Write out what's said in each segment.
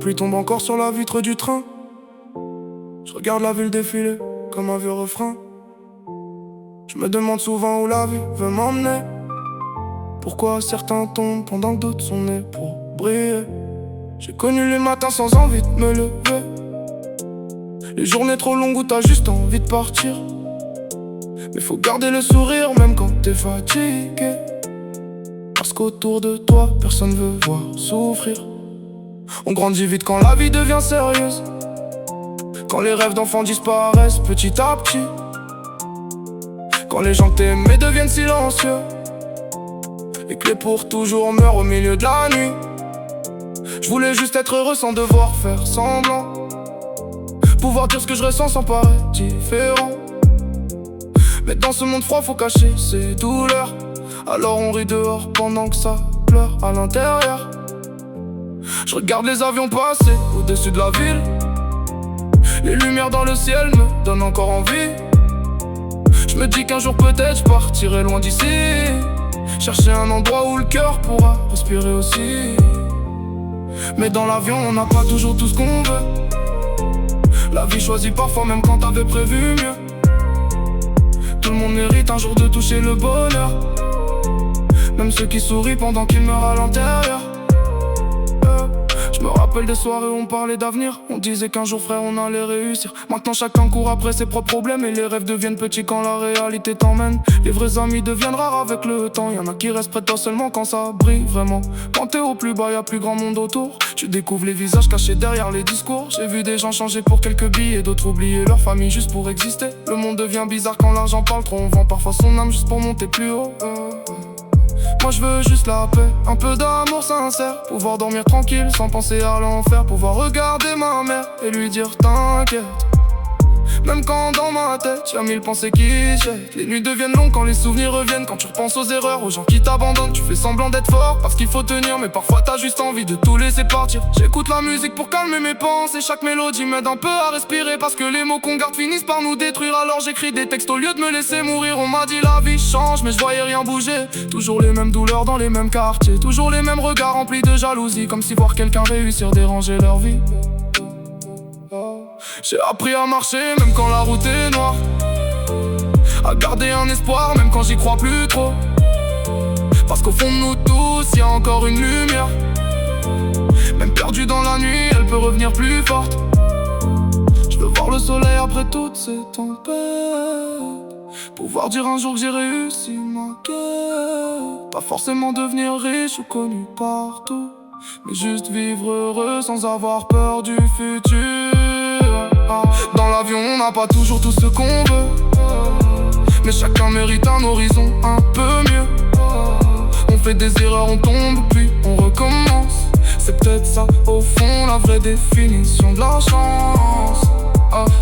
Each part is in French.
pluie tombe encore sur la vitre du train. Je regarde la ville défiler comme un vieux refrain. Je me demande souvent où la vie veut m'emmener. Pourquoi certains tombent pendant que d'autres sont nés pour briller. J'ai connu les matins sans envie de me lever, les journées trop longues où t'as juste envie de partir. Mais faut garder le sourire même quand t'es fatigué, parce qu'autour de toi personne veut voir souffrir. On grandit vite quand la vie devient sérieuse, quand les rêves d'enfants disparaissent petit à petit, quand les gens que t'aimais deviennent silencieux et que les pour toujours meurent au milieu de la nuit. Je voulais juste être heureux sans devoir faire semblant, pouvoir dire ce que je ressens sans paraître différent. Mais dans ce monde froid faut cacher ses douleurs, alors on rit dehors pendant que ça pleure à l'intérieur. Je regarde les avions passer au-dessus de la ville, les lumières dans le ciel me donnent encore envie. Je me dis qu'un jour peut-être je partirai loin d'ici, chercher un endroit où le cœur pourra respirer aussi. Mais dans l'avion on n'a pas toujours tout ce qu'on veut, la vie choisit parfois même quand t'avais prévu mieux. Tout le monde mérite un jour de toucher le bonheur, même ceux qui sourient pendant qu'ils meurent à l'intérieur. Je me rappelle des soirées où on parlait d'avenir, on disait qu'un jour frère on allait réussir. Maintenant chacun court après ses propres problèmes et les rêves deviennent petits quand la réalité t'emmène. Les vrais amis deviennent rares avec le temps, y'en a qui restent près de toi seulement quand ça brille vraiment. Quand t'es au plus bas y'a plus grand monde autour, tu découvres les visages cachés derrière les discours. J'ai vu des gens changer pour quelques billets, d'autres oublier leur famille juste pour exister. Le monde devient bizarre quand l'argent parle trop, on vend parfois son âme juste pour monter plus haut. Moi je veux juste la paix, un peu d'amour sincère, pouvoir dormir tranquille sans penser à l'enfer, pouvoir regarder ma mère et lui dire t'inquiète. Même quand dans ma tête y'a mille pensées qui jettent, les nuits deviennent longues quand les souvenirs reviennent. Quand tu repenses aux erreurs, aux gens qui t'abandonnent, tu fais semblant d'être fort parce qu'il faut tenir, mais parfois t'as juste envie de tout laisser partir. J'écoute la musique pour calmer mes pensées, chaque mélodie m'aide un peu à respirer, parce que les mots qu'on garde finissent par nous détruire. Alors j'écris des textes au lieu de me laisser mourir. On m'a dit la vie change mais je voyais rien bouger, toujours les mêmes douleurs dans les mêmes quartiers, toujours les mêmes regards remplis de jalousie, comme si voir quelqu'un réussir dérangeait leur vie. J'ai appris à marcher même quand la route est noire, à garder un espoir même quand j'y crois plus trop, parce qu'au fond de nous tous y a encore une lumière, même perdue dans la nuit elle peut revenir plus forte. Je veux voir le soleil après toutes ces tempêtes, pouvoir dire un jour que j'ai réussi ma quête. Pas forcément devenir riche ou connu partout, mais juste vivre heureux sans avoir peur du futur. Dans l'avion on n'a pas toujours tout ce qu'on veut, mais chacun mérite un horizon un peu mieux. On fait des erreurs, on tombe puis on recommence, c'est peut-être ça au fond la vraie définition de la chance.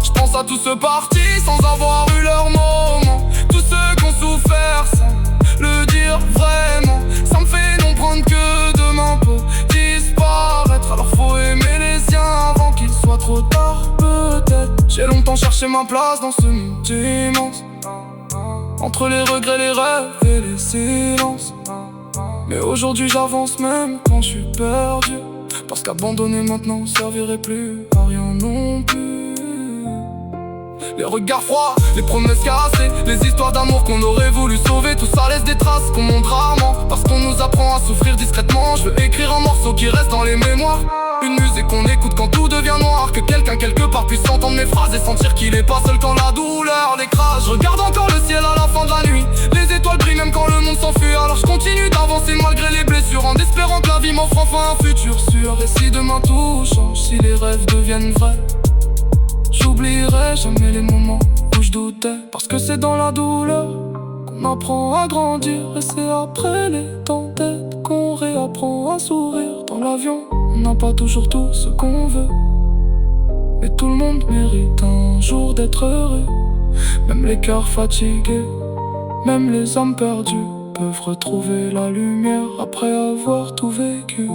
Je pense à tous ceux partis sans avoir eu leur moment, tous ceux qui ont souffert sans le dire vraiment. Ça me fait non prendre que demain peut disparaître, alors faut aimer les siens avant qu'il soit trop tard peut-être. J'ai longtemps cherché ma place dans ce monde immense, entre les regrets, les rêves et les silences. Mais aujourd'hui j'avance même quand je suis perdu, parce qu'abandonner maintenant servirait plus à rien non plus. Les regards froids, les promesses cassées, les histoires d'amour qu'on aurait voulu sauver, tout ça laisse des traces qu'on montre rarement, parce qu'on nous apprend à souffrir discrètement. Je veux écrire un morceau qui reste dans les mémoires, une musique qu'on écoute quand tout devient noir, que quelqu'un quelque part puisse entendre mes phrases et sentir qu'il est pas seul quand la douleur l'écrase. Je regarde encore le ciel à la fin de la nuit, les étoiles brillent même quand le monde s'enfuit, alors je continue d'avancer malgré les blessures, en espérant que la vie m'offre enfin un futur sûr. Et si demain tout change, si les rêves deviennent vrais, j'oublierai jamais les moments où je doutais, parce que c'est dans la douleur qu'on apprend à grandir, et c'est après les tempêtes qu'on réapprend à sourire. Dans l'avion, on n'a pas toujours tout ce qu'on veut, mais tout le monde mérite un jour d'être heureux. Même les cœurs fatigués, même les âmes perdues peuvent retrouver la lumière après avoir tout vécu.